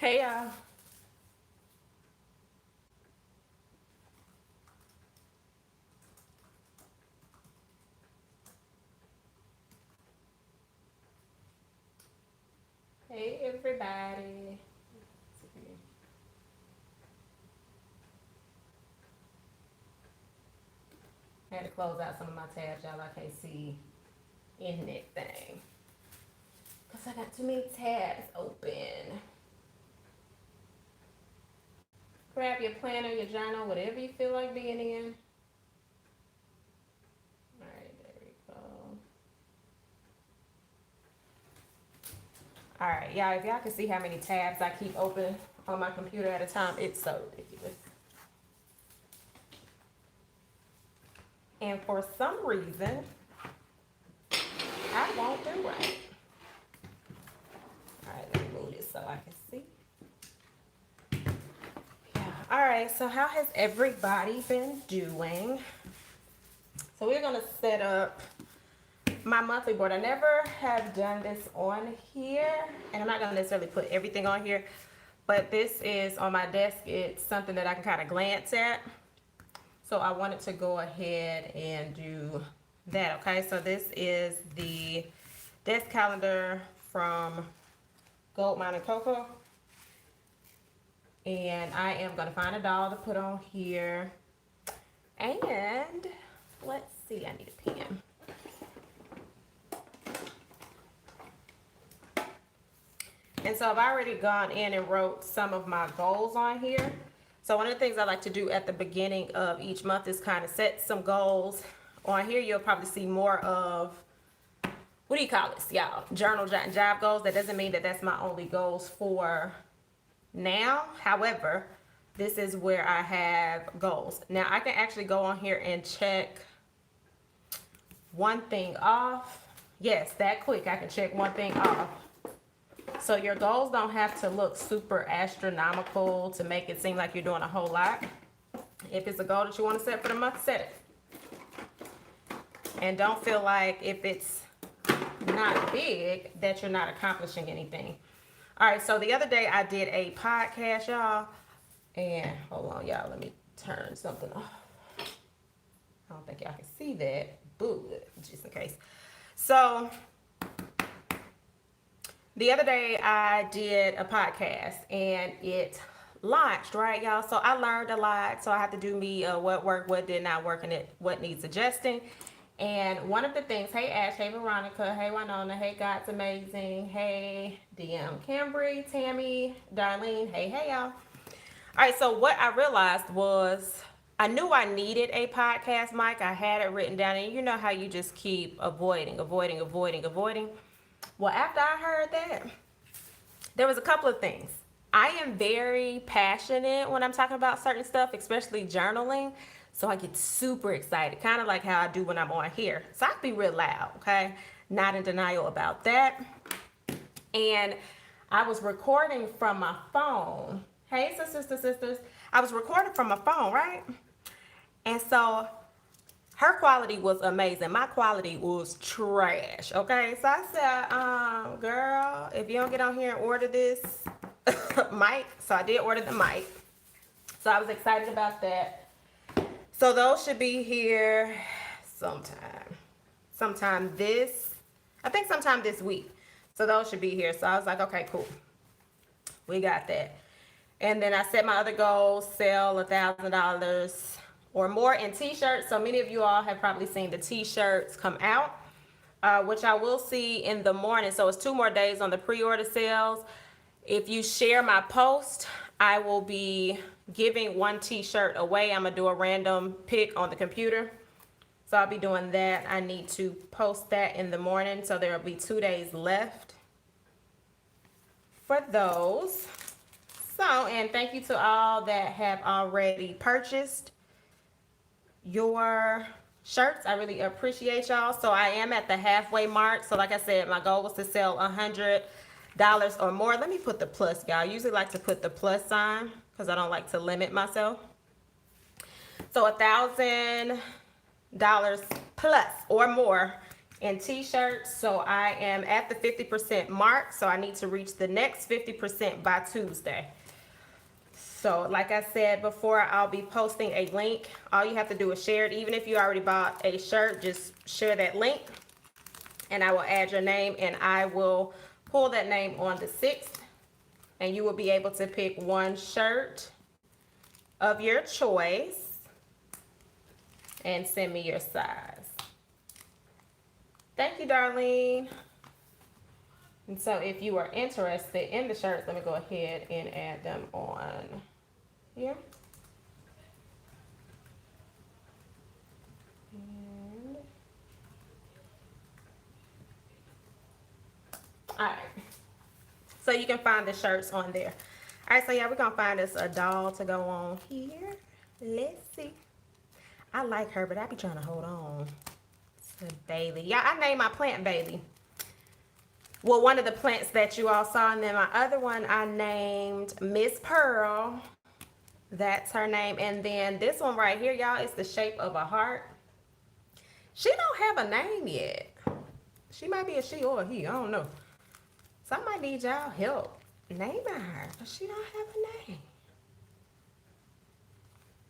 Hey y'all. Hey everybody. I had to close out some of my tabs, y'all. I can't see anything. Because I got too many tabs open. Grab your planner, your journal, whatever you feel like being in. Alright, there we go. Alright, y'all, if y'all can see how many tabs I keep open on my computer at a time, it's so ridiculous. And for some reason, I won't do right. Alright, let me move this so I can see. Yeah. Alright, so how has everybody been doing? So we're gonna set up my monthly board. I never have done this on here, and I'm not gonna necessarily put everything on here, but this is on my desk. It's something that I can kind of glance at. So I wanted to go ahead and do that, okay? So this is the desk calendar from Gold Mine and Cocoa. And I am gonna find a doll to put on here. And let's see, I need a pen. And so I've already gone in and wrote some of my goals on here. So one of the things I like to do at the beginning of each month is kind of set some goals. On here, you'll probably see more of, what do you call this, y'all? Journal Jot and Jive goals. That doesn't mean that that's my only goals for now. However, this is where I have goals. Now, I can actually go on here and check one thing off. Yes, that quick, I can check one thing off. So your goals don't have to look super astronomical to make it seem like you're doing a whole lot. If it's a goal that you want to set for the month, set it. And don't feel like if it's not big that you're not accomplishing anything. All right, so the other day I did a podcast, y'all. And hold on, y'all, let me turn something off. I don't think y'all can see that. Boo, just in case. So the other day I did a podcast and it launched, right, y'all? So I learned a lot. So I have to do me what worked, what did not work, and what needs adjusting. And one of the things, hey Ash, hey Veronica, hey Winona, hey God's Amazing, hey DM Cambry, Tammy, Darlene, hey y'all. All right, so what I realized was I knew I needed a podcast mic. I had it written down, and you know how you just keep avoiding. Well, after I heard that, there was a couple of things. I am very passionate when I'm talking about certain stuff, especially journaling. So I get super excited, kind of like how I do when I'm on here. So I can be real loud, okay? Not in denial about that. And I was recording from my phone. Hey, sisters. I was recording from my phone, right? And so her quality was amazing. My quality was trash, okay? So I said, girl, if you don't get on here and order this mic. So I did order the mic. So I was excited about that. So those should be here sometime this week. So those should be here. So I was like, okay, cool. We got that. And then I set my other goals, sell $1,000 or more in t-shirts. So many of you all have probably seen the t-shirts come out, which I will see in the morning. So it's 2 more days on the pre-order sales. If you share my post, I will be giving 1 t-shirt away. I'm gonna do a random pick on the computer. So I'll be doing that. I need to post that in the morning. So there will be 2 days left for those. So, and thank you to all that have already purchased your shirts. I really appreciate y'all. So I am at the halfway mark. So like I said, my goal was to sell $100 or more. Let me put the plus, y'all. I usually like to put the plus sign because I don't like to limit myself. So $1,000 plus or more in t-shirts. So I am at the 50% mark. So I need to reach the next 50% by Tuesday. So like I said before, I'll be posting a link. All you have to do is share it. Even if you already bought a shirt, just share that link and I will add your name and I will pull that name on the 6th and you will be able to pick one shirt of your choice and send me your size. Thank you, Darlene. And so if you are interested in the shirts, let me go ahead and add them on here. And, all right. So you can find the shirts on there. All right, so yeah, we're gonna find us a doll to go on here. Let's see. I like her, but I be trying to hold on to Bailey. Yeah, I named my plant Bailey. Well, one of the plants that you all saw, and then my other one I named Miss Pearl. That's her name. And then this one right here, y'all, is the shape of a heart. She don't have a name yet. She might be a she or a he, I don't know. So I might need y'all help naming her, but she don't have a name.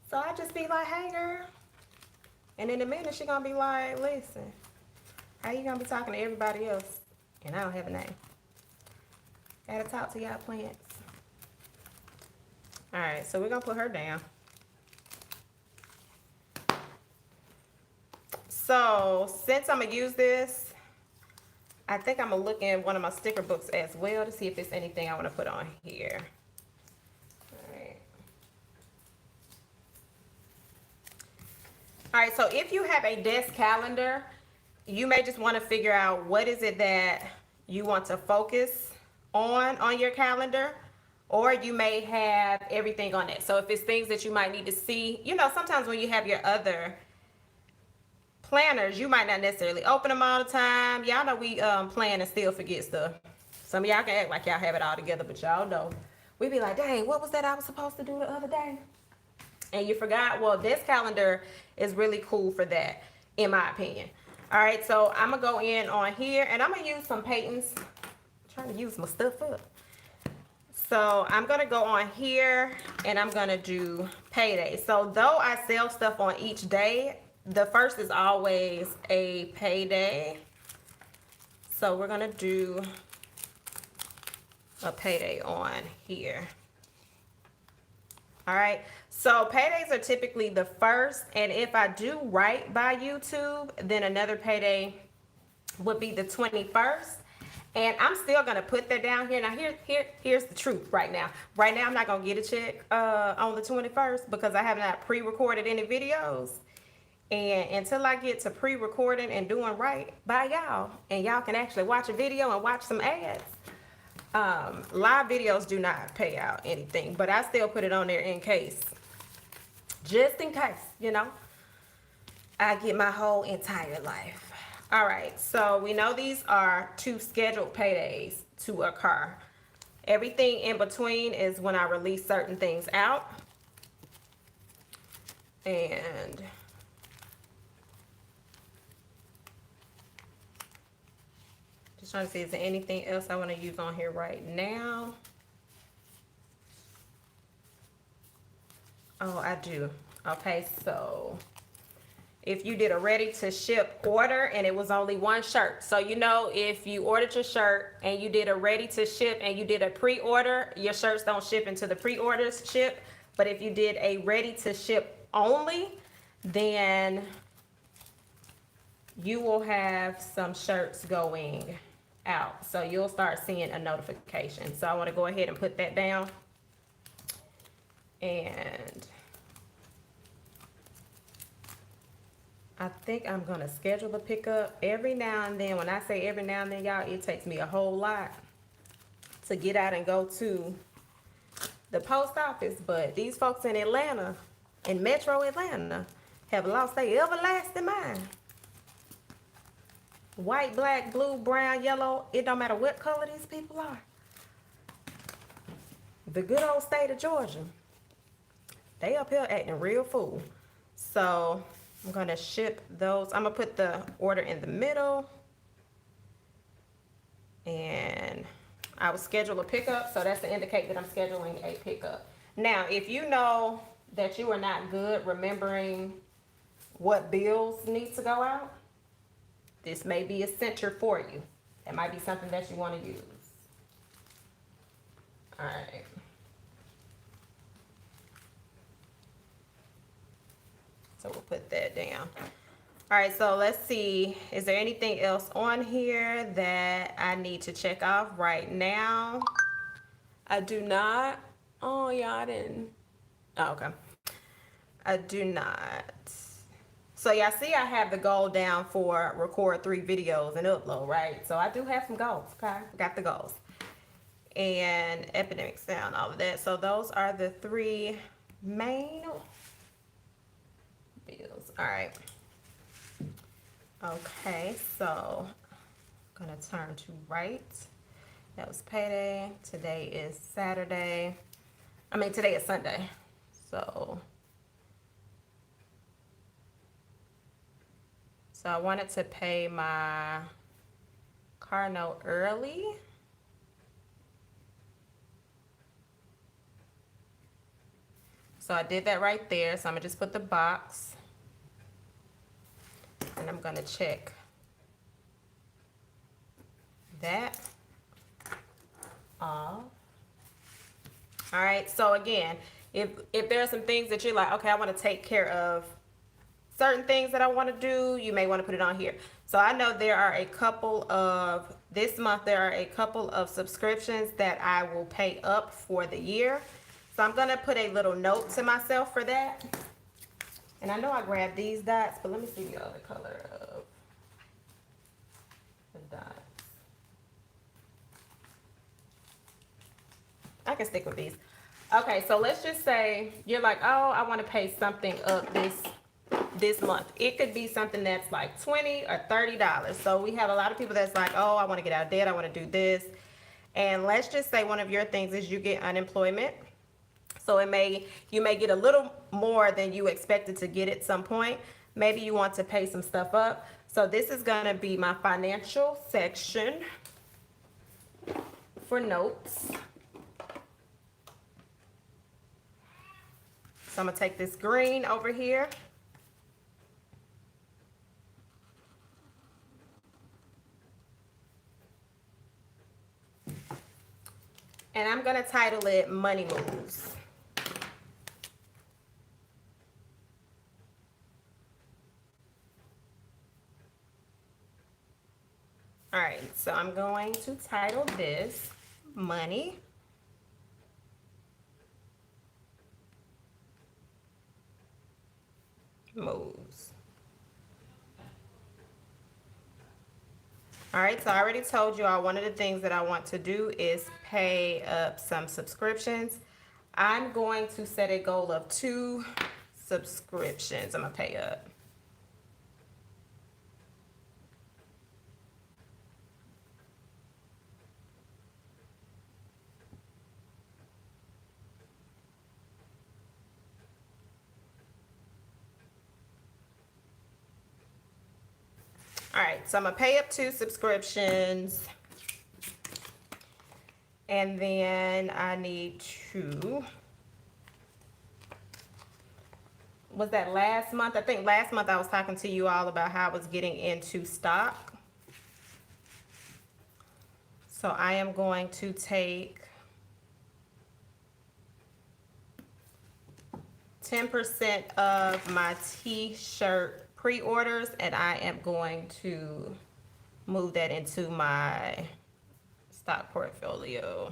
So I just be like, hey girl. And in a minute she gonna be like, listen, how you gonna be talking to everybody else and I don't have a name? Gotta talk to y'all plants. All right, so we're gonna put her down. So since I'm gonna use this, I think I'm gonna look in one of my sticker books as well to see if there's anything I wanna put on here. All right, so if you have a desk calendar, you may just want to figure out what is it that you want to focus on your calendar, or you may have everything on it. So if it's things that you might need to see, you know, sometimes when you have your other planners, you might not necessarily open them all the time. Y'all know we plan and still forget stuff. Some of y'all can act like y'all have it all together, but y'all know. We be like, dang, what was that I was supposed to do the other day? And you forgot. Well, this calendar is really cool for that, in my opinion. All right, so I'm gonna go in on here and I'm gonna use some Peyton's. I'm trying to use my stuff up. So I'm gonna go on here and I'm gonna do payday. So though I sell stuff on each day, the first is always a payday. So we're gonna do a payday on here. All right, so paydays are typically the first, and if I do right by YouTube, then another payday would be the 21st. And I'm still gonna put that down here. Now here's the truth right now. Right now I'm not gonna get a check on the 21st because I have not pre-recorded any videos. And until I get to pre-recording and doing right by y'all, and y'all can actually watch a video and watch some ads, live videos do not pay out anything, but I still put it on there in case, just in case, you know, I get my whole entire life. All right, so we know these are 2 scheduled paydays to occur. Everything in between is when I release certain things out. And just trying to see, is there anything else I want to use on here right now? Oh, I do. Okay, so if you did a ready to ship order and it was only 1 shirt. So, you know, if you ordered your shirt and you did a ready to ship and you did a pre-order, your shirts don't ship until the pre-orders ship. But if you did a ready to ship only, then you will have some shirts going out. So you'll start seeing a notification. So I want to go ahead and put that down. And I think I'm going to schedule the pickup every now and then. When I say every now and then, y'all, it takes me a whole lot to get out and go to the post office. But these folks in Atlanta, in Metro Atlanta, have lost their everlasting mind. White, black, blue, brown, yellow, it don't matter what color these people are. The good old state of Georgia, they up here acting real fool. So I'm gonna ship those. I'm gonna put the order in the middle, and I will schedule a pickup, so that's to indicate that I'm scheduling a pickup. Now, if you know that you are not good remembering what bills need to go out, this may be a center for you. That might be something that you want to use. All right. So we'll put that down. All right, so let's see. Is there anything else on here that I need to check off right now? I do not. Oh, yeah, I didn't. Oh, okay. I do not. So y'all see I have the goal down for record 3 videos and upload, right? So I do have some goals, okay? Got the goals. And epidemic sound, all of that. So those are the 3 main bills. All right. Okay, so I'm gonna turn to right. That was payday. Today is Saturday. Today is Sunday. So I wanted to pay my car note early. So I did that right there. So I'm gonna just put the box, and I'm gonna check that off. All right, so again, if there are some things that you're like, okay, I want to take care of certain things that I want to do, you may want to put it on here. So I know there are a couple of, this month there are a couple of subscriptions that I will pay up for the year. So I'm going to put a little note to myself for that. And I know I grabbed these dots, but let me see the other color of the dots. I can stick with these. Okay, so let's just say you're like, oh, I want to pay something up this month. It could be something that's like $20 or $30. So we have a lot of people that's like, oh, I want to get out of debt, I want to do this. And let's just say one of your things is you get unemployment. So you may get a little more than you expected to get at some point. Maybe you want to pay some stuff up. So this is going to be my financial section for notes. So I'm gonna take this green over here. And I'm gonna title it Money Moves. All right, so I'm going to title this Money Moves. All right, so I already told you all one of the things that I want to do is pay up some subscriptions. I'm going to set a goal of 2 subscriptions I'm gonna pay up. All right, so I'm gonna pay up 2 subscriptions. And then I need to, was that last month? I think last month I was talking to you all about how I was getting into stock. So I am going to take 10% of my t-shirt pre-orders, and I am going to move that into my stock portfolio.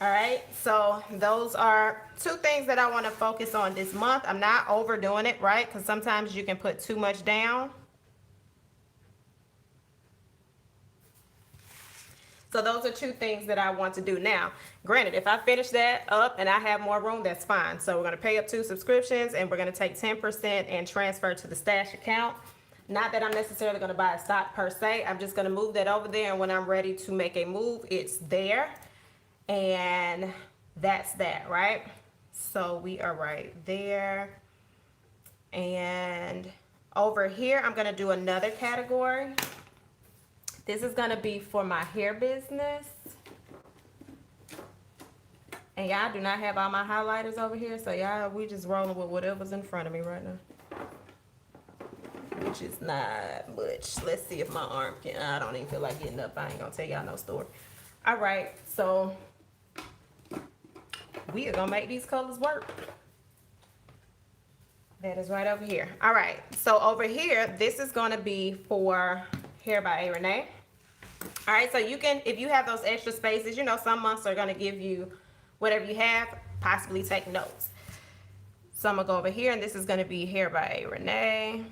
All right, so those are two things that I want to focus on this month. I'm not overdoing it, right? Because sometimes you can put too much down. So those are two things that I want to do. Now, granted, if I finish that up and I have more room, that's fine. So we're going to pay up 2 subscriptions and we're going to take 10% and transfer to the stash account. Not that I'm necessarily going to buy a stock per se. I'm just going to move that over there, and when I'm ready to make a move, it's there. And that's that, right? So we are right there. And over here, I'm going to do another category. This is going to be for my hair business. And y'all do not have all my highlighters over here. So y'all, we just rolling with whatever's in front of me right now. Which is not much. Let's see if my arm can. I don't even feel like getting up. I ain't going to tell y'all no story. All right. So we are going to make these colors work. That is right over here. All right. So over here, this is going to be for Hair by Renee. All right, so you can, if you have those extra spaces, you know, some months are going to give you whatever you have, possibly take notes. So I'm going to go over here, and this is going to be Hair by Renee.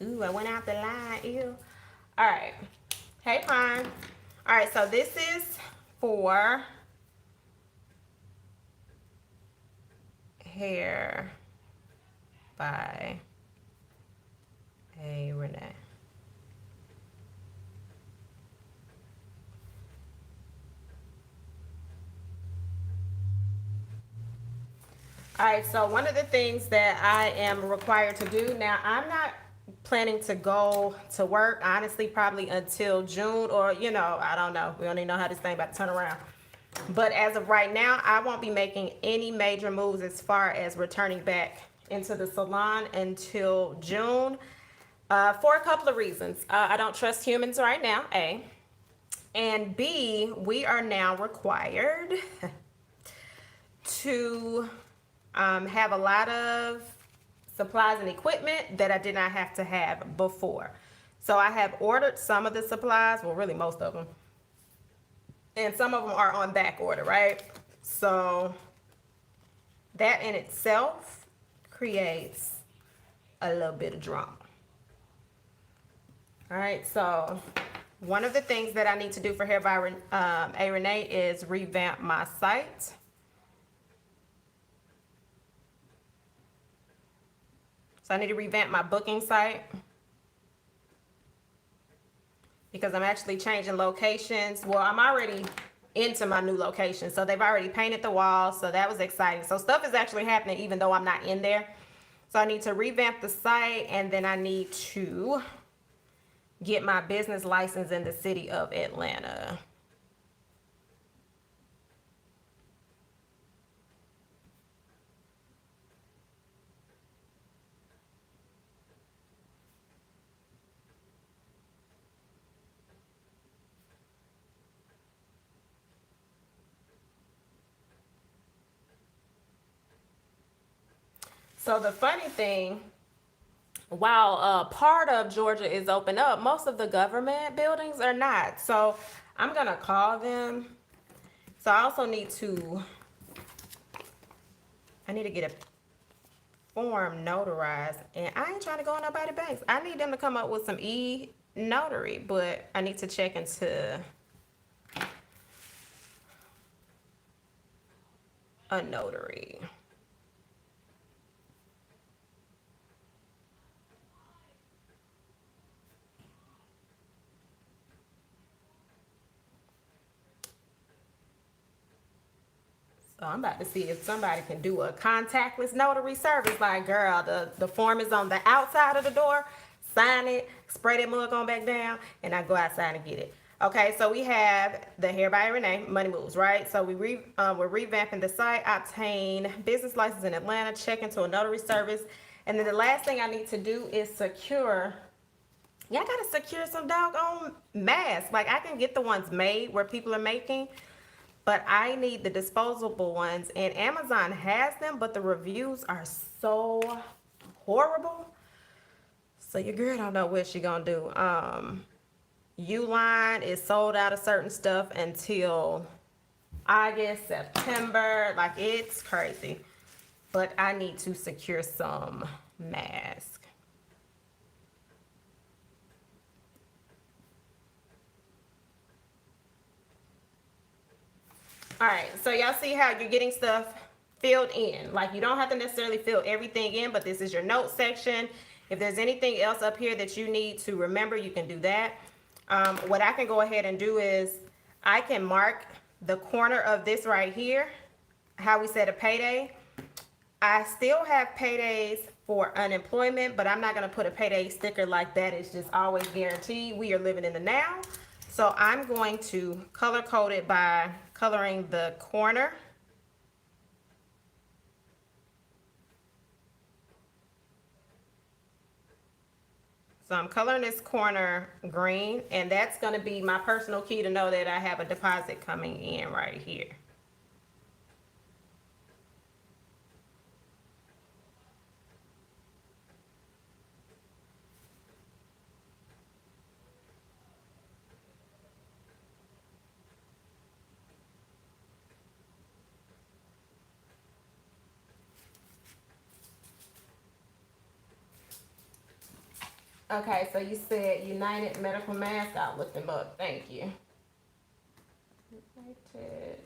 Ooh, I went out the line. Ew. All right. Hey, Pine. All right, so this is for Hair by Renee. All right, so one of the things that I am required to do now, I'm not planning to go to work, honestly, probably until June, or, you know, I don't know. We don't even know how this thing about to turn around. But as of right now, I won't be making any major moves as far as returning back into the salon until June, for a couple of reasons. I don't trust humans right now, A. And B, we are now required to have a lot of supplies and equipment that I did not have to have before. So I have ordered some of the supplies, well, really most of them. And some of them are on back order, right? So that in itself creates a little bit of drama. All right, so one of the things that I need to do for Hair by Renee is revamp my site. So I need to revamp my booking site because I'm actually changing locations. Well, I'm already into my new location. So they've already painted the walls. So that was exciting. So stuff is actually happening even though I'm not in there. So I need to revamp the site, and then I need to get my business license in the city of Atlanta. So the funny thing, while part of Georgia is open up, most of the government buildings are not. So I'm going to call them. So I also need to, get a form notarized. And I ain't trying to go in nobody's banks. I need them to come up with some e-notary, but I need to check into a notary. So I'm about to see if somebody can do a contactless notary service. Like, girl, the form is on the outside of the door. Sign it, spray that mug on back down, and I go outside and get it. Okay, so we have the Hair by Renee, Money Moves, right? So we're revamping the site, obtain business license in Atlanta, check into a notary service. And then the last thing I need to do is secure. Y'all gotta secure some doggone masks. Like, I can get the ones made where people are making, but I need the disposable ones, and Amazon has them, but the reviews are so horrible. So your girl don't know what she gonna do. Uline is sold out of certain stuff until August, September. Like, it's crazy. But I need to secure some masks. All right, so y'all see how you're getting stuff filled in. Like, you don't have to necessarily fill everything in, but this is your note section. If there's anything else up here that you need to remember, you can do that. What I can go ahead and do is I can mark the corner of this right here, how we set a payday. I still have paydays for unemployment, but I'm not going to put a payday sticker like that. It's just always guaranteed. We are living in the now. So I'm going to color code it by coloring the corner. So I'm coloring this corner green, and that's going to be my personal key to know that I have a deposit coming in right here. Okay, so you said United Medical Mask. I'll look them up. Thank you. United.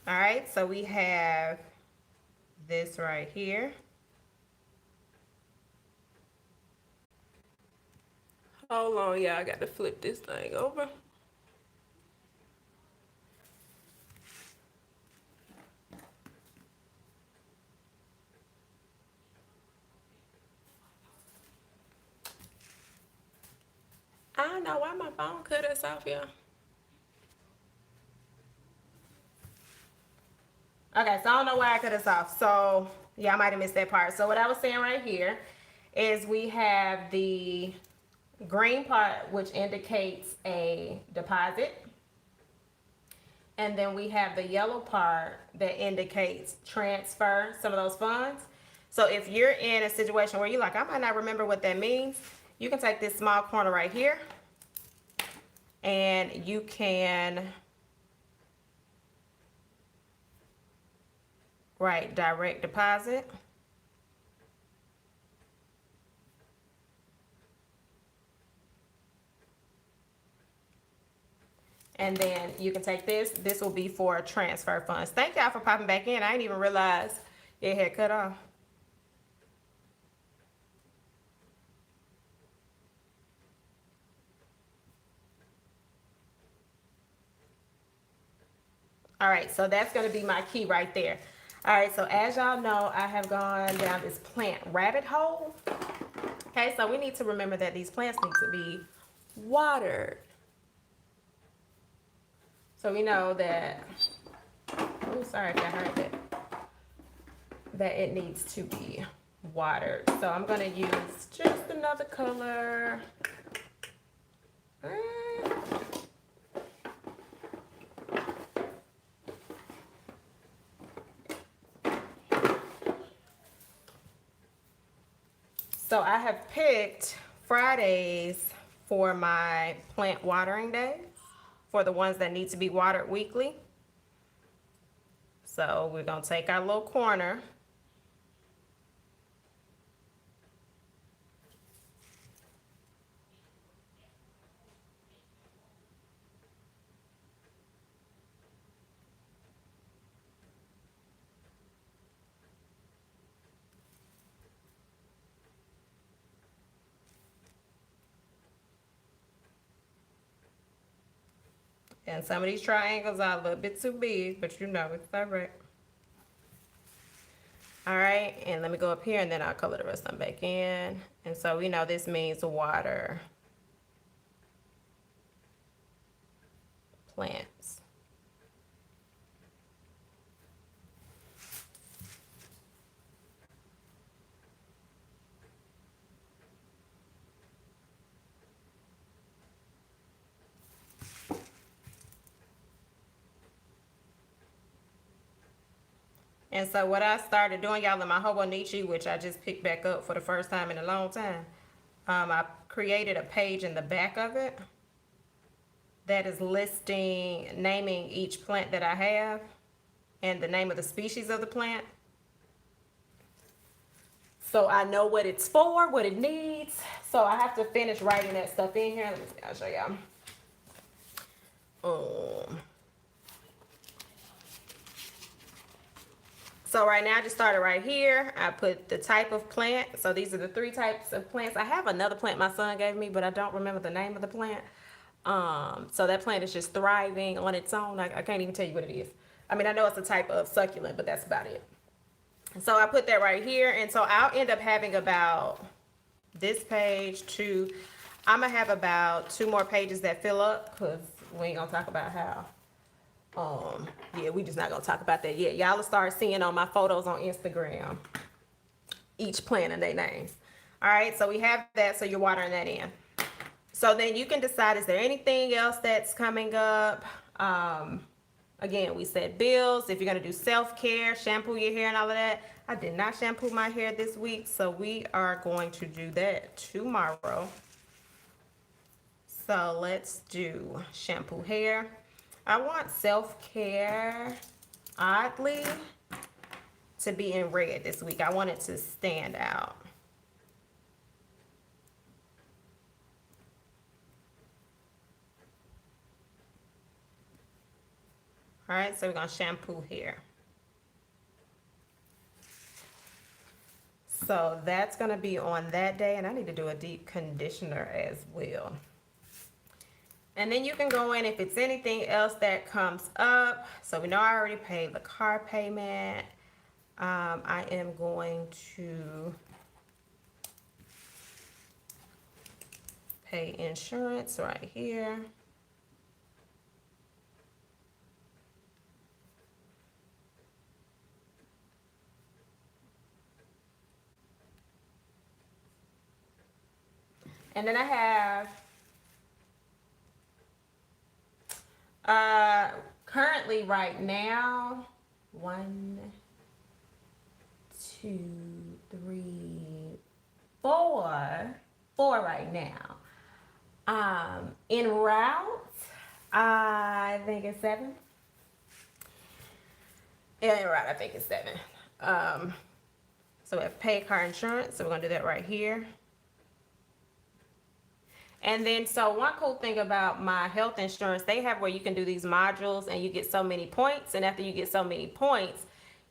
All right, so we have this right here. Hold on, y'all. I got to flip this thing over. I don't know why my phone cut us off, y'all. Okay, so I don't know why I cut us off. So, yeah, I might have missed that part. So what I was saying right here is we have the green part, which indicates a deposit. And then we have the yellow part that indicates transfer some of those funds. So if you're in a situation where you're like, I might not remember what that means, you can take this small corner right here and you can write direct deposit. And then you can take this. This will be for transfer funds. Thank y'all for popping back in. I didn't even realize it had cut off. All right, so that's going to be my key right there. All right, so as y'all know, I have gone down this plant rabbit hole. Okay, so we need to remember that these plants need to be watered. So we know that, oh, sorry if I heard that, that it needs to be watered. So I'm going to use just another color. So I have picked Fridays for my plant watering days, for the ones that need to be watered weekly. So we're going to take our little corner. And some of these triangles are a little bit too big, but you know, it's all right. All right, and let me go up here and then I'll color the rest of them back in. And so we know this means water plants. And so what I started doing, y'all, in my Hobonichi, which I just picked back up for the first time in a long time, I created a page in the back of it that is naming each plant that I have and the name of the species of the plant. So I know what it's for, what it needs. So I have to finish writing that stuff in here. Let me see, I'll show y'all. So right now I just started right here. I put the type of plant. So these are the 3 types of plants. I have another plant my son gave me, but I don't remember the name of the plant. So that plant is just thriving on its own. I can't even tell you what it is. I mean, I know it's a type of succulent, but that's about it. So I put that right here. And so I'll end up having about this page to, I'm gonna have about 2 more pages that fill up, because we ain't gonna talk about how. Yeah, we just not gonna talk about that yet. Y'all will start seeing on my photos on Instagram each plant and their names. All right, so we have that, so you're watering that in. So then you can decide, is there anything else that's coming up? Again, we said bills, if you're gonna do self-care, shampoo your hair and all of that. I did not shampoo my hair this week, so we are going to do that tomorrow. So let's do shampoo hair. I want self-care, oddly, to be in red this week. I want it to stand out. All right, so we're gonna shampoo hair. So that's gonna be on that day, and I need to do a deep conditioner as well. And then you can go in if it's anything else that comes up. So we know I already paid the car payment. I am going to pay insurance right here. And then I have, currently right now, 1, 2, 3, 4 right now. En route, I think it's 7. Yeah, en route, I think it's 7. So we have pay car insurance, so we're gonna do that right here. And then, so one cool thing about my health insurance, they have where you can do these modules and you get so many points. And after you get so many points,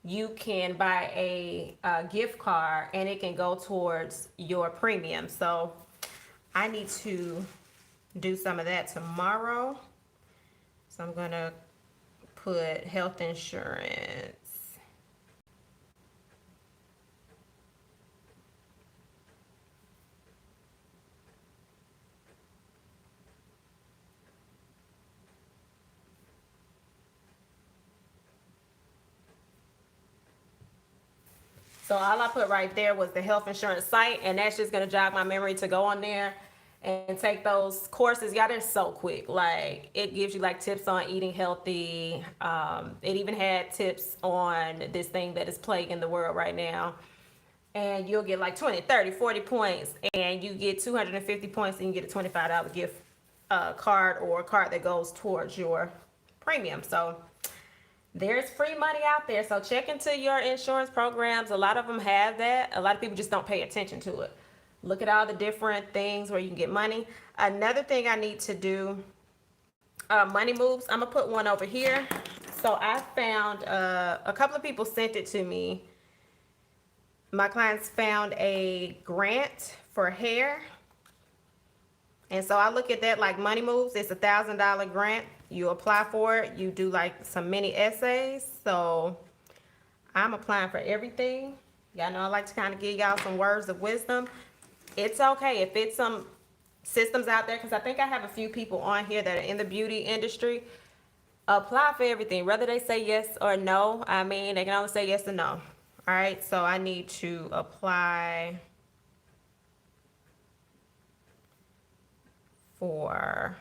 you can buy a gift card and it can go towards your premium. So I need to do some of that tomorrow. So I'm gonna put health insurance. So all I put right there was the health insurance site, and that's just gonna jog my memory to go on there and take those courses. Y'all, they're so quick. Like, it gives you like tips on eating healthy. It even had tips on this thing that is plaguing the world right now. And you'll get like 20, 30, 40 points, and you get 250 points, and you get a $25 gift card, or a card that goes towards your premium. So there's free money out there. So check into your insurance programs. A lot of them have that. A lot of people just don't pay attention to it. Look at all the different things where you can get money. Another thing I need to do, money moves. I'm gonna put one over here. So I found a couple of people sent it to me. My clients found a grant for hair. And so I look at that like money moves. It's $1,000 grant. You apply for it. You do like some mini essays. So I'm applying for everything. Y'all know I like to kind of give y'all some words of wisdom. It's okay if it's some systems out there, because I think I have a few people on here that are in the beauty industry. Apply for everything, whether they say yes or no. I mean, they can only say yes or no. All right, so I need to apply for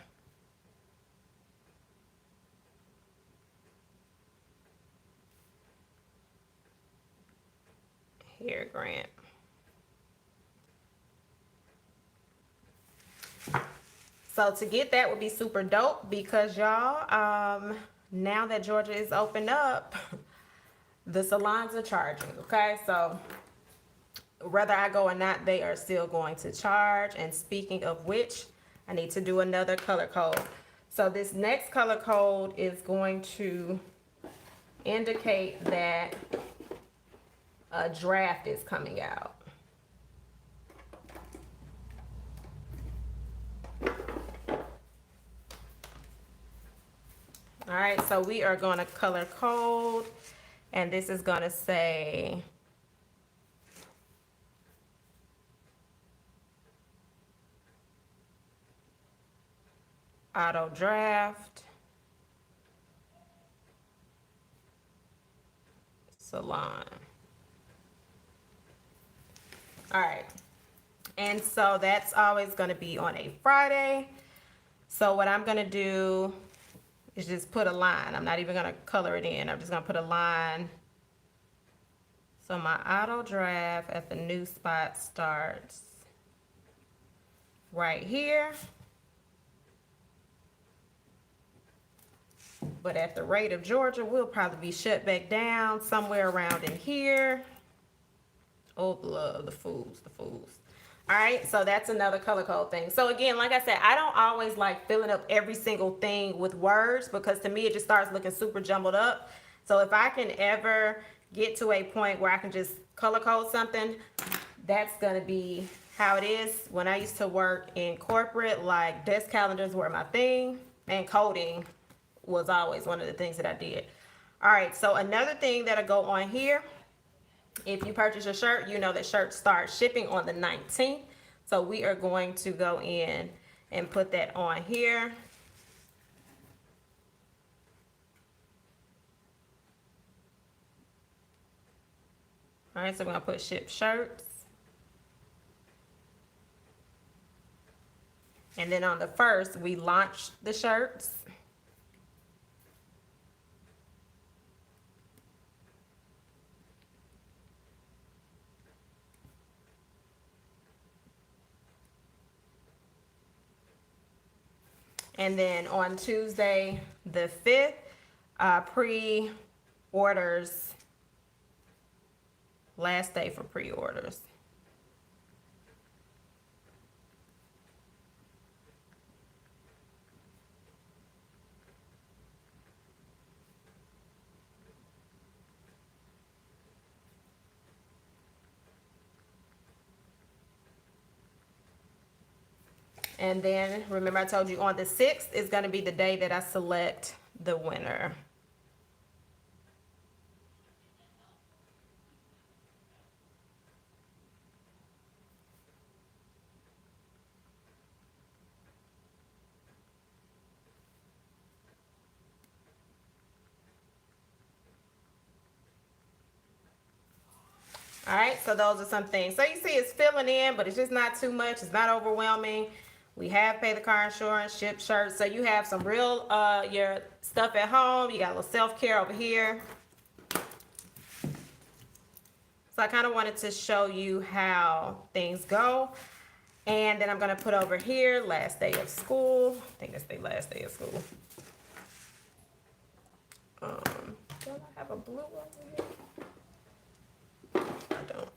grant. So to get that would be super dope because y'all, now that Georgia is opened up, the salons are charging, okay? So whether I go or not, they are still going to charge. And speaking of which, I need to do another color code. So this next color code is going to indicate that a draft is coming out. All right, so we are going to color code, and this is going to say auto draft salon. All right, and so that's always going to be on a Friday. So what I'm going to do is just put a line. I'm not even going to color it in. I'm just going to put a line. So my auto draft at the new spot starts right here. But at the rate of Georgia, we'll probably be shut back down somewhere around in here. Oh, love the fools, the fools. All right, so that's another color code thing. So again, like I said, I don't always like filling up every single thing with words because to me it just starts looking super jumbled up. So if I can ever get to a point where I can just color code something, that's gonna be how it is. When I used to work in corporate, like desk calendars were my thing, and coding was always one of the things that I did. All right, so another thing that'll go on here, if you purchase a shirt, you know that shirts start shipping on the 19th. So we are going to go in and put that on here. All right, so we're gonna put ship shirts. And then on the 1st, we launch the shirts. And then on Tuesday, the 5th, pre-orders, last day for pre-orders. And then remember I told you on the 6th is going to be the day that I select the winner. All right, so those are some things. So you see it's filling in, but it's just not too much. It's not overwhelming. We have pay the car insurance, ship shirts. So you have some real, your stuff at home. You got a little self-care over here. So I kind of wanted to show you how things go. And then I'm going to put over here, last day of school. I think that's the last day of school. Don't I have a blue over here? I don't.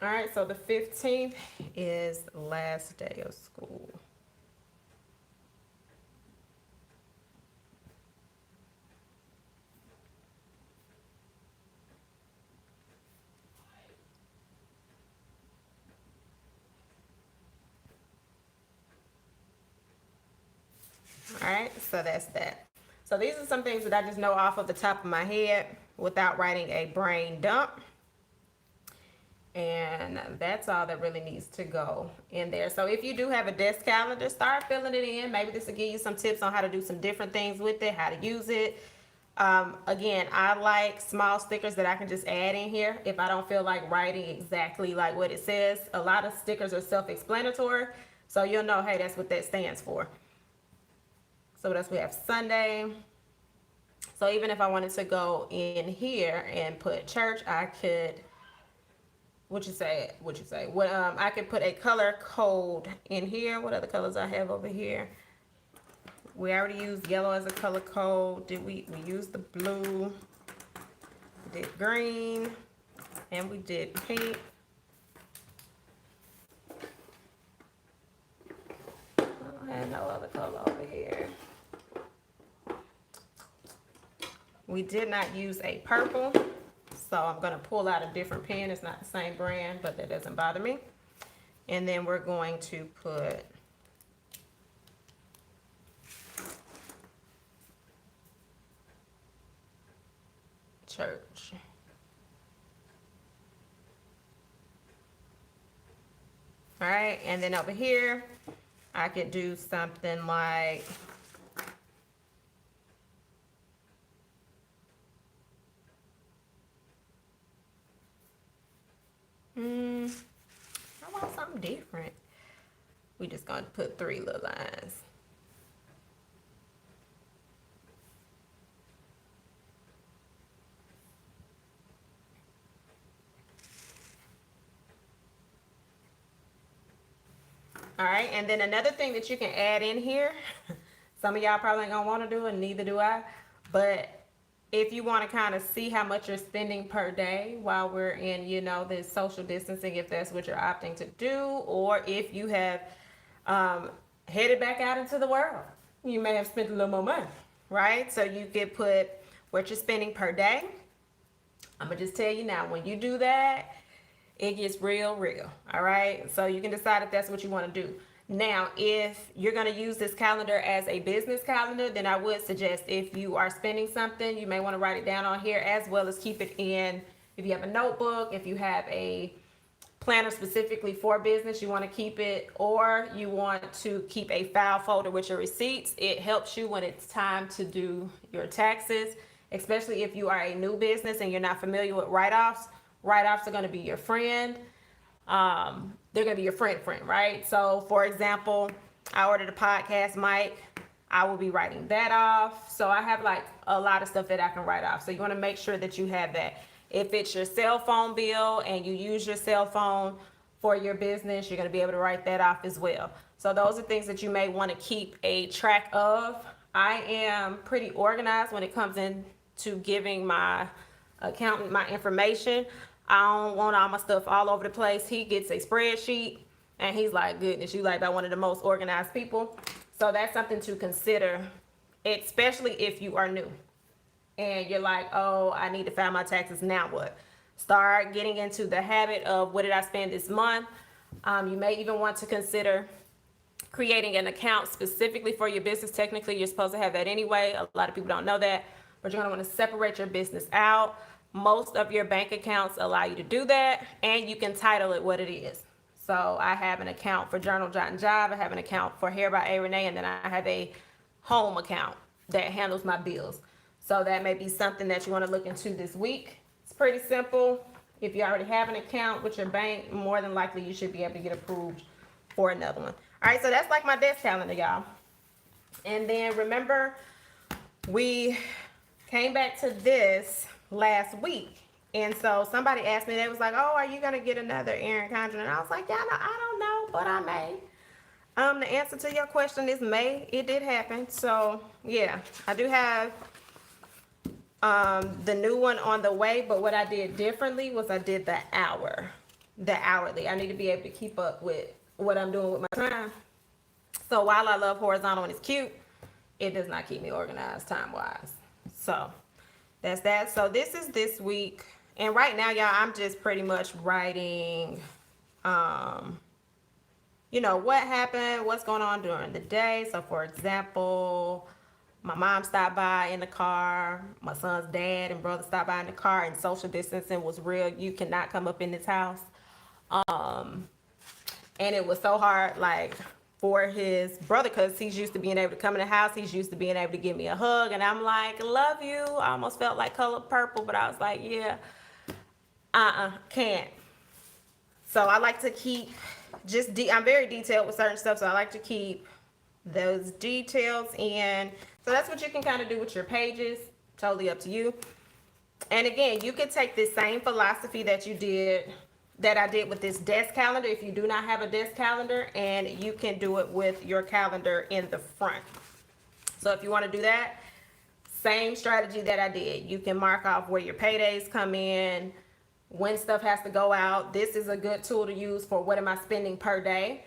All right, so the 15th is last day of school. All right, so that's that. So these are some things that I just know off of the top of my head without writing a brain dump. And that's all that really needs to go in there. So if you do have a desk calendar, start filling it in. Maybe this will give you some tips on how to do some different things with it, how to use it. Again, I like small stickers that I can just add in here if I don't feel like writing exactly like what it says. A lot of stickers are self-explanatory, so you'll know, hey, that's what that stands for. So what else we have? Sunday. So even if I wanted to go in here and put church, I could, what you say? What I could put a color code in here. What other colors I have over here? We already used yellow as a color code. Did we used the blue, we did green, and we did pink. I don't have no other color over here. We did not use a purple, so I'm going to pull out a different pen. It's not the same brand, but that doesn't bother me. And then we're going to put church. All right, and then over here, I could do something like I want something different. We just gonna put 3 little lines. All right, and then another thing that you can add in here, some of y'all probably ain't gonna want to do it, neither do I, but if you want to kind of see how much you're spending per day while we're in, you know, this social distancing, if that's what you're opting to do, or if you have headed back out into the world, you may have spent a little more money, right? So you could put what you're spending per day. I'm gonna just tell you now, when you do that, it gets real, all right? So you can decide if that's what you want to do. Now, if you're going to use this calendar as a business calendar, then I would suggest if you are spending something, you may want to write it down on here, as well as keep it in, if you have a notebook, if you have a planner specifically for business, you want to keep it, or you want to keep a file folder with your receipts. It helps you when it's time to do your taxes, especially if you are a new business and you're not familiar with write-offs. Write-offs are going to be your friend. They're going to be your friend, right? So for example, I ordered a podcast mic. I will be writing that off. So I have like a lot of stuff that I can write off. So you want to make sure that you have that. If it's your cell phone bill and you use your cell phone for your business, you're going to be able to write that off as well. So those are things that you may want to keep a track of. I am pretty organized when it comes into giving my accountant my information. I don't want all my stuff all over the place. He gets a spreadsheet and he's like, goodness, you like one of the most organized people. So that's something to consider, especially if you are new and you're like, oh, I need to file my taxes. Now what? Start getting into the habit of what did I spend this month? You may even want to consider creating an account specifically for your business. Technically, you're supposed to have that anyway. A lot of people don't know that, but you're going to want to separate your business out. Most of your bank accounts allow you to do that, and you can title it what it is. So I have an account for Journal Jot and Jive. I have an account for Hair by Renee, and then I have a home account that handles my bills. So that may be something that you want to look into this week. It's pretty simple. If you already have an account with your bank, more than likely you should be able to get approved for another one. All right, so that's like my desk calendar, y'all. And then remember, we came back to this last week, and so somebody asked me, they was like, oh, are you gonna get another Erin Condren? And I was like, yeah, no, I don't know, but I may. The answer to your question is may. It did happen. So yeah, I do have the new one on the way, but what I did differently was I did the hourly. I need to be able to keep up with what I'm doing with my time. So while I love horizontal and it's cute, it does not keep me organized time wise. So that's that. So this is this week. And right now, y'all, I'm just pretty much writing, you know, what happened, what's going on during the day. So for example, my mom stopped by in the car. My son's dad and brother stopped by in the car, and social distancing was real. You cannot come up in this house. And it was so hard, like, for his brother, because he's used to being able to come in the house. He's used to being able to give me a hug, and I'm like, love you. I almost felt like Color Purple, but I was like, yeah, can't. So I like to keep I'm very detailed with certain stuff, so I like to keep those details in. So that's what you can kind of do with your pages. Totally up to you. And again, you can take this same philosophy that I did with this desk calendar if you do not have a desk calendar, and you can do it with your calendar in the front. So if you want to do that, same strategy that I did. You can mark off where your paydays come in, when stuff has to go out. This is a good tool to use for what am I spending per day.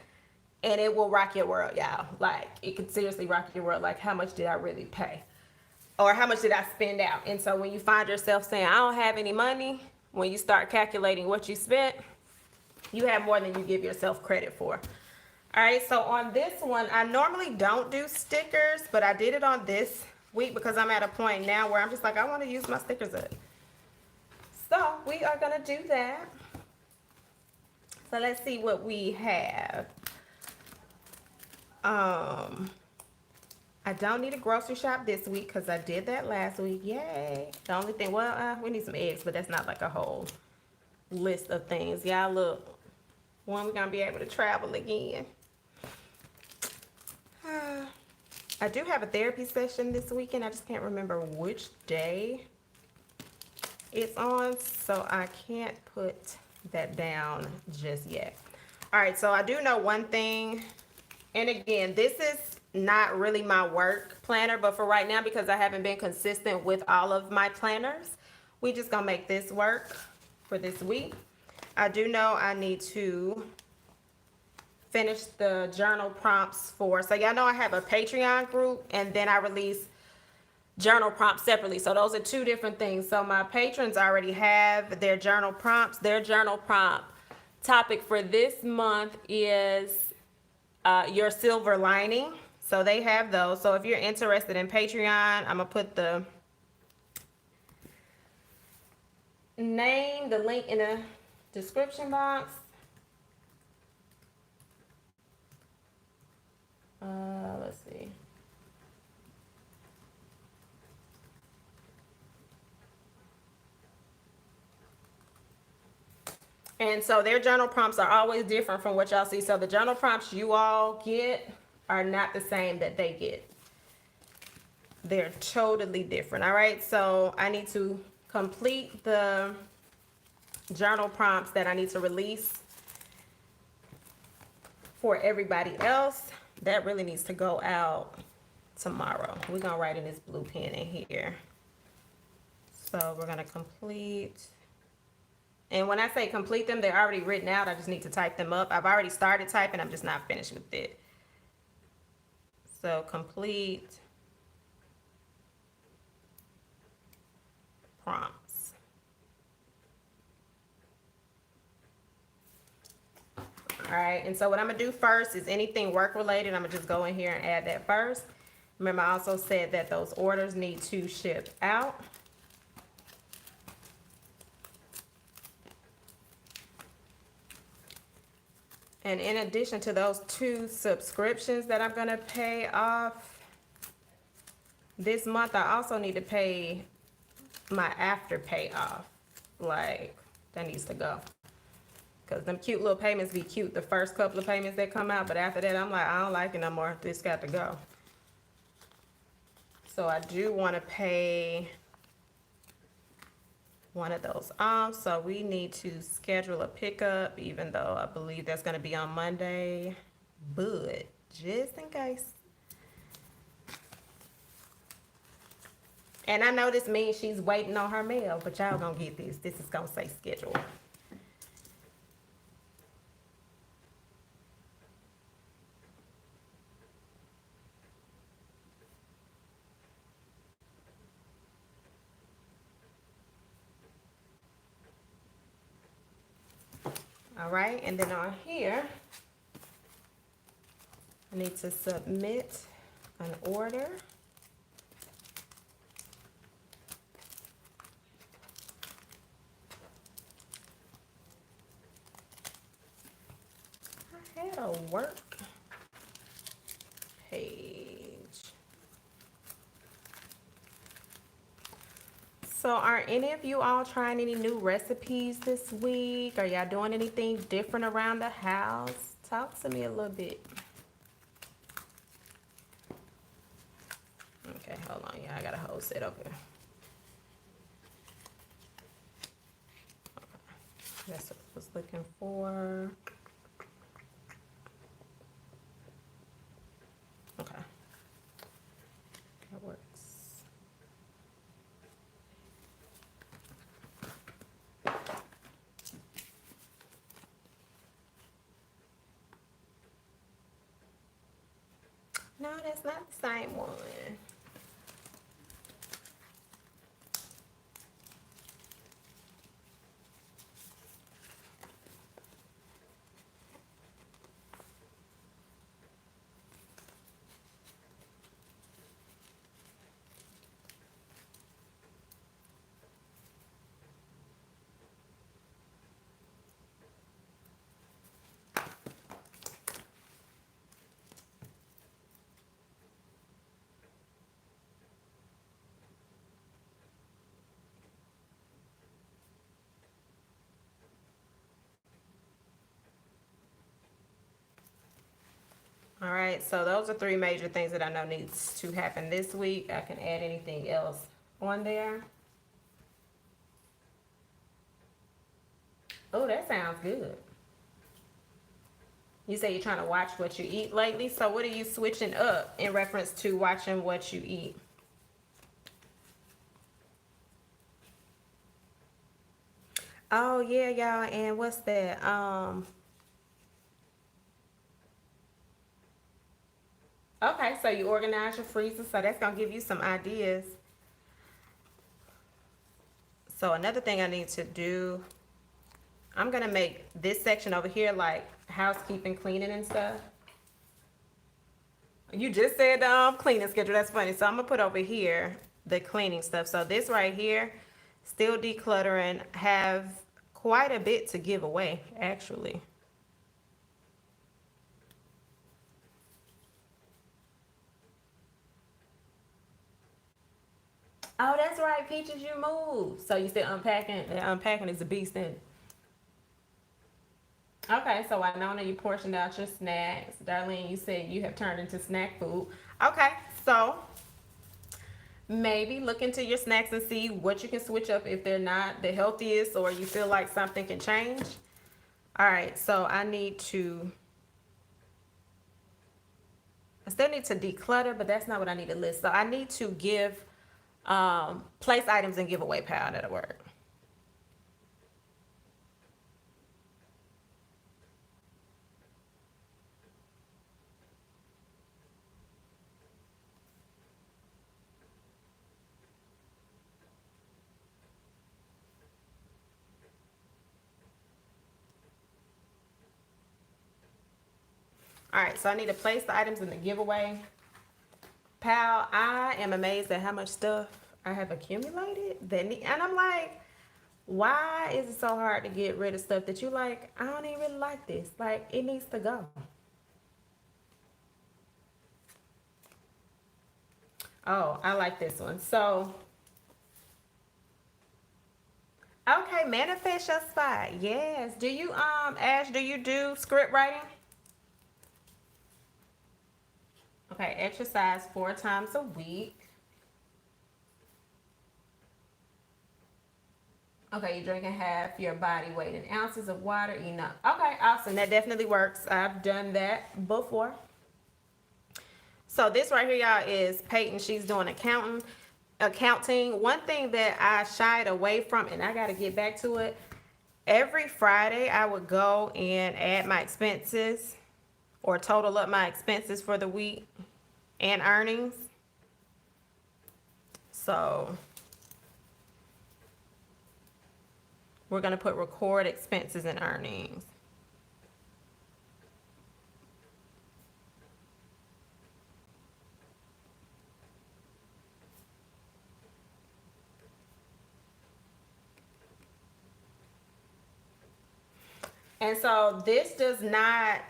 And it will rock your world, y'all. Like, it can seriously rock your world. Like, how much did I really pay? Or how much did I spend out? And so when you find yourself saying, I don't have any money, when you start calculating what you spent, you have more than you give yourself credit for. All right, so on this one, I normally don't do stickers, but I did it on this week because I'm at a point now where I'm just like, I want to use my stickers up. So we are going to do that. So let's see what we have. I don't need a grocery shop this week because I did that last week. Yay. The only thing, well, we need some eggs, but that's not like a whole list of things. Y'all look, when we're going to be able to travel again. I do have a therapy session this weekend. I just can't remember which day it's on, so I can't put that down just yet. All right, so I do know one thing, and again, this is not really my work planner, but for right now, because I haven't been consistent with all of my planners, we just gonna make this work for this week. I do know I need to finish the journal prompts so y'all know I have a Patreon group, and then I release journal prompts separately. So those are two different things. So my patrons already have their journal prompts. Their journal prompt topic for this month is your silver lining. So they have those. So if you're interested in Patreon, I'm gonna put the link in the description box. Let's see. And so their journal prompts are always different from what y'all see. So the journal prompts you all get are not the same that they get. They're totally different. All right. So I need to complete the journal prompts that I need to release for everybody else. That really needs to go out tomorrow. We're going to write in this blue pen in here. So we're going to complete. And when I say complete them, they're already written out. I just need to type them up. I've already started typing. I'm just not finished with it. So complete prompts. All right. And so what I'm going to do first is anything work related. I'm going to just go in here and add that first. Remember, I also said that those orders need to ship out. And in addition to those 2 subscriptions that I'm going to pay off this month, I also need to pay my Afterpay off. Like, that needs to go. Because them cute little payments be cute the first couple of payments that come out. But after that, I'm like, I don't like it no more. This got to go. So I do want to pay one of those off. So we need to schedule a pickup, even though I believe that's going to be on Monday, but just in case. And I know this means she's waiting on her mail, but y'all gonna get this. This is gonna say schedule. All right, and then on here, I need to submit an order. I had a work page. So are any of you all trying any new recipes this week? Are y'all doing anything different around the house? Talk to me a little bit. Okay, hold on, y'all. I got a whole set up here. That's what I was looking for. Okay. That works. No, that's not the same one. All right, so those are three major things that I know needs to happen this week. I can add anything else on there. Oh, that sounds good. You say you're trying to watch what you eat lately. So what are you switching up in reference to watching what you eat? Oh yeah, y'all. And what's that? Okay, so you organize your freezer, so that's gonna give you some ideas. So another thing I need to do, I'm gonna make this section over here like housekeeping, cleaning and stuff. You just said cleaning schedule. That's funny. So I'm gonna put over here the cleaning stuff. So this right here, still decluttering, have quite a bit to give away actually. Oh, that's right, Peaches, you moved. So you said unpacking. Unpacking is a beast, then. Okay, so I know that you portioned out your snacks. Darlene, you said you have turned into snack food. Okay, so maybe look into your snacks and see what you can switch up if they're not the healthiest or you feel like something can change. All right, so I still need to declutter, but that's not what I need to list. So I need to give place items and giveaway pile. That'll work. All right, so I need to place the items in the giveaway pile. I am amazed at how much stuff I have accumulated. And I'm like, why is it so hard to get rid of stuff that you like? I don't even really like this. Like, it needs to go. Oh, I like this one. So, okay, manifest your spot. Yes. Do you, Ash, do you do script writing? Okay, exercise 4 times a week. Okay, you're drinking half your body weight in ounces of water. Enough. Okay, awesome. That definitely works. I've done that before. So this right here, y'all, is Peyton. She's doing accounting. One thing that I shied away from, and I got to get back to it. Every Friday, I would go and add my expenses or total up my expenses for the week and earnings. So we're going to put record expenses and earnings. And so this does not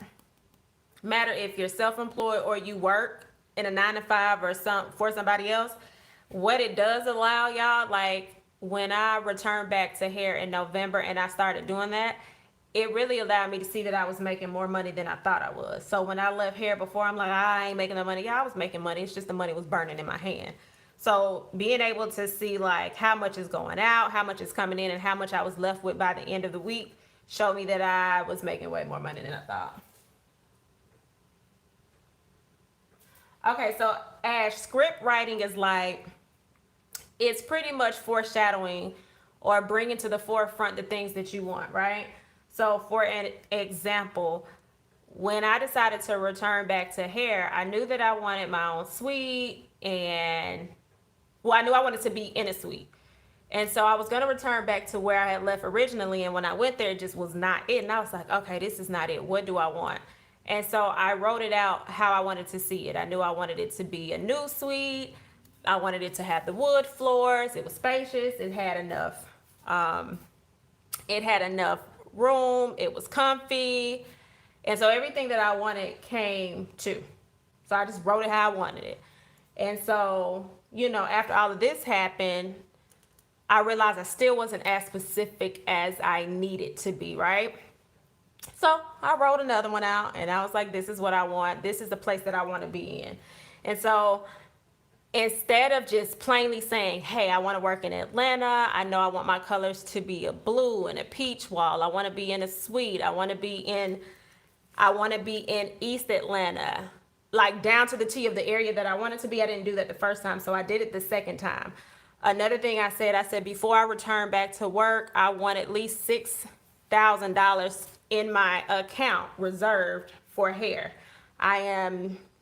matter if you're self-employed or you work in a 9 to 5 or for somebody else. What it does allow y'all, like when I returned back to hair in November and I started doing that, it really allowed me to see that I was making more money than I thought I was. So when I left hair before, I'm like, I ain't making no money. Yeah, I was making money. It's just the money was burning in my hand. So being able to see like how much is going out, how much is coming in, and how much I was left with by the end of the week showed me that I was making way more money than I thought. Okay, so Ash, script writing is like, it's pretty much foreshadowing or bringing to the forefront the things that you want, right? So for an example, when I decided to return back to hair, I knew that I wanted my own suite, and well, I knew I wanted to be in a suite. And so I was going to return back to where I had left originally. And when I went there, it just was not it. And I was like, okay, this is not it. What do I want? And so I wrote it out how I wanted to see it. I knew I wanted it to be a new suite. I wanted it to have the wood floors. It was spacious. Um, it had enough room. It was comfy. And so everything that I wanted came to. So I just wrote it how I wanted it. And so, after all of this happened, I realized I still wasn't as specific as I needed to be, right? So I wrote another one out, and I was like, this is what I want. This is the place that I want to be in. And so instead of just plainly saying, hey, I want to work in Atlanta, I know I want my colors to be a blue and a peach wall. I want to be in a suite. I want to be in East Atlanta, like down to the T of the area that I wanted to be. I didn't do that the first time, so I did it the second time. Another thing I said before I return back to work, I want at least $6,000 in my account reserved for hair.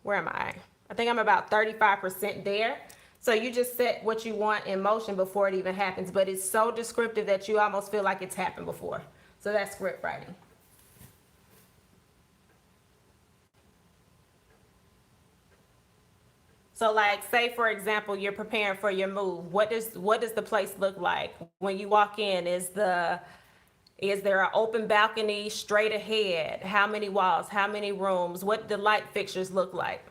Where am I? I think I'm about 35% there. So you just set what you want in motion before it even happens, but it's so descriptive that you almost feel like it's happened before. So that's script writing. So like, say for example, you're preparing for your move. What does the place look like? When you walk in, is there an open balcony straight ahead? How many walls? How many rooms? What do the light fixtures look like?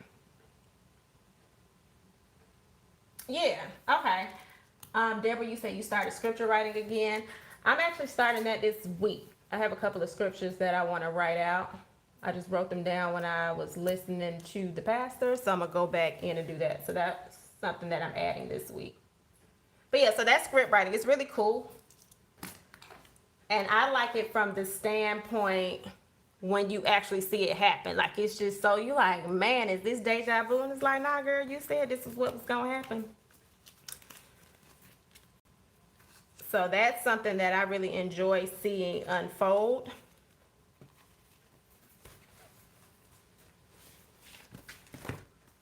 Yeah, okay. Deborah, you said you started scripture writing again. I'm actually starting that this week. I have a couple of scriptures that I want to write out. I just wrote them down when I was listening to the pastor, so I'm gonna go back in and do that. So that's something that I'm adding this week. But yeah, so that's script writing. It's really cool. And I like it from the standpoint when you actually see it happen. Like, it's just so you like, man, is this deja vu? And it's like, nah, girl, you said this is what was gonna happen. So that's something that I really enjoy seeing unfold.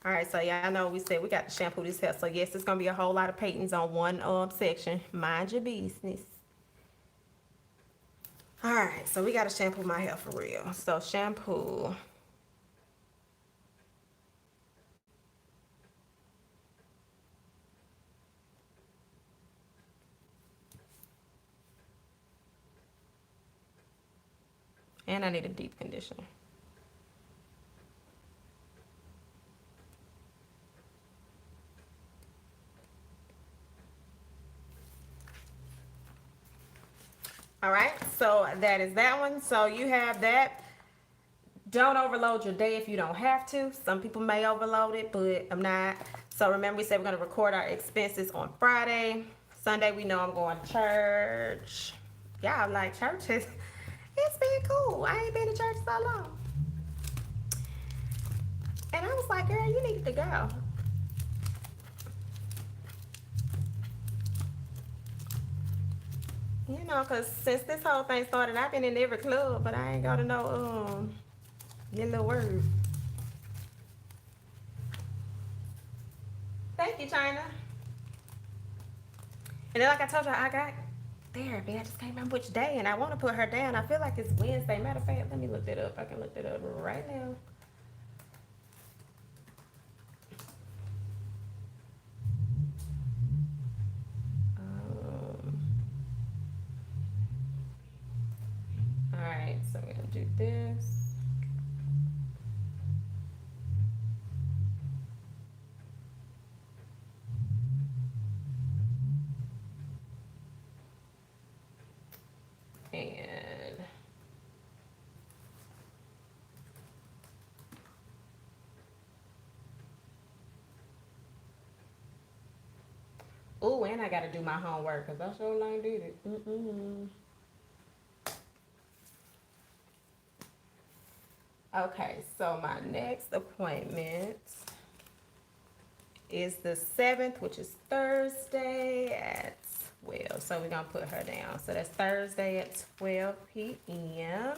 All right, so y'all know we said we got to shampoo this hair. So yes, it's gonna be a whole lot of paintings on one section. Mind your business. All right, so we got to shampoo my hair for real. So shampoo. And I need a deep conditioner. All right, so that is that one. So you have that. Don't overload your day if you don't have to. Some people may overload it, but I'm not. So remember, we said we're going to record our expenses on Friday. Sunday, we know I'm going to church. Yeah, I'm like, church is, it's been cool. I ain't been to church so long. And I was like, girl, you need to go. Because since this whole thing started, I've been in every club, but I ain't got to know your little word. Thank you, China. And then, like I told you, I got therapy. I just can't remember which day, and I want to put her down. I feel like it's Wednesday. Matter of fact, let me look that up. I can look that up right now. All right, so we're gonna do this. And oh, and I gotta do my homework because I sure ain't did it. Okay, so my next appointment is the 7th, which is Thursday at 12. So we're going to put her down. So that's Thursday at 12 p.m.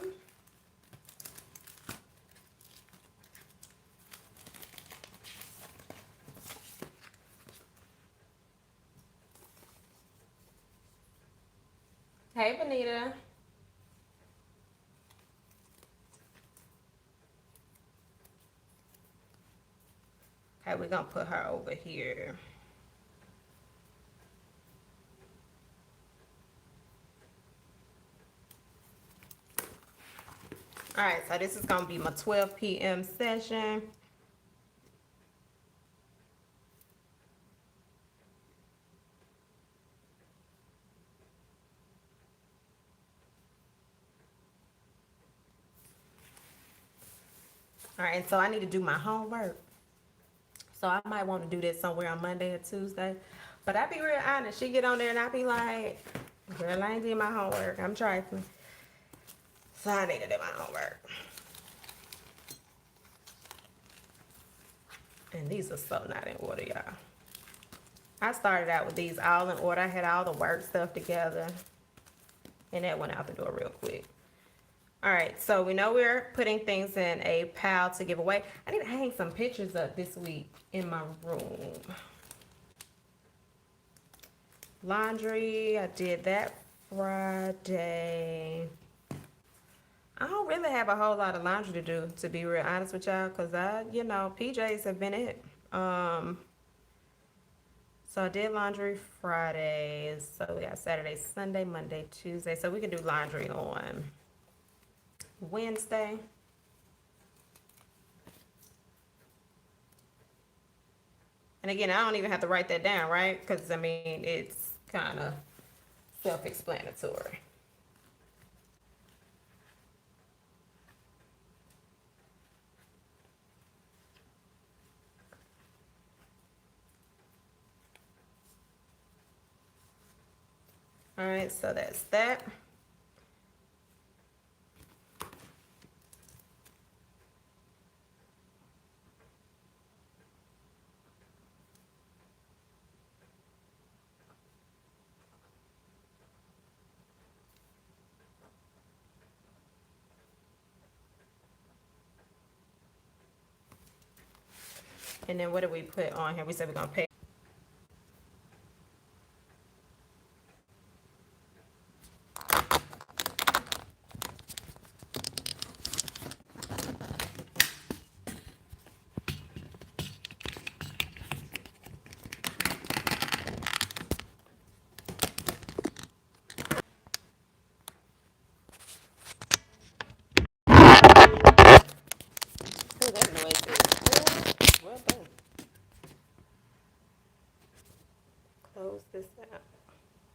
Hey, Benita. Okay, we're going to put her over here. All right, so this is going to be my 12 p.m. session. All right, so I need to do my homework. So I might want to do this somewhere on Monday or Tuesday. But I be real honest. She get on there and I be like, girl, I ain't did my homework. I'm trifling. So I need to do my homework. And these are so not in order, y'all. I started out with these all in order. I had all the work stuff together. And that went out the door real quick. All right, so we know we're putting things in a pile to give away. I need to hang some pictures up this week in my room. Laundry, I did that Friday. I don't really have a whole lot of laundry to do, to be real honest with y'all, because PJs have been it. So I did laundry Friday. So we got Saturday, Sunday, Monday, Tuesday. So we can do laundry on Wednesday. And again, I don't even have to write that down, right? Because, I mean, it's kind of self-explanatory. All right, so that's that. And then what did we put on here? We said we're going to pay. Oh, that noise is good. Well done. Close this out.